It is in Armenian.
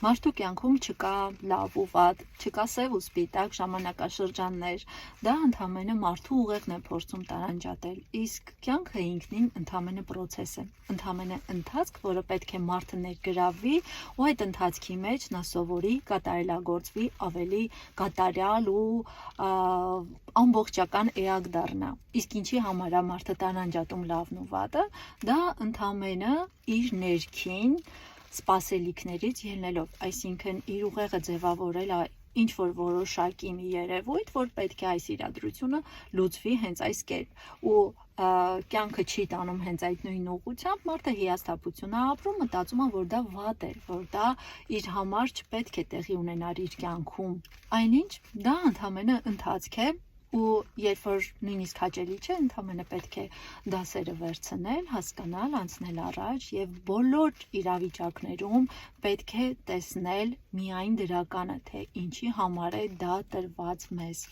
Մարդու կյանքում չկա լավ ու վատ, չկա սև ու սպիտակ ժամանակաշրջաններ, դա ընդամենը մարդու ուղեղն է փորձում տարանջատել, իսկ կյանքը ինքնին ընդամենը պրոցես է, ընդամենը ընթացք, որը պետք է մարդը ներգրավվի ու այդ ընթացքի մեջ նա սովորի, կատարելագործվի, ավելի կատարյալ ու ամբողջական էակ դառնա, իսկ ինչի համար է մարդը տարանջատում լավն ու վատը, դա ընդամենը իր ներքին սպասելիքներից ելնելով, այսինքն իր ուղեղը ձևավորել է ինչ-որ որոշակի մի երևույթ, որ պետք է այս իրադրությունը լուծվի հենց այս կերպ ու կյանքը չի տանում հենց այդ նույն ուղղությամբ, մարդը հիասթափություն է ապրում, մտածում է, որ դա վատ է, որ դա իր համար չպետք է տեղի ունենար իր կյանքում, այնինչ դա ընդամենը ընթացք է ու երբ որ նույնիսկ հաճելի չէ, ընդամենը պետք է դասերը վերցնել, հասկանալ, անցնել առաջ եւ բոլոր իրավիճակներում պետք է տեսնել միայն դրականը, թե ինչի համար է դա տրված մեզ։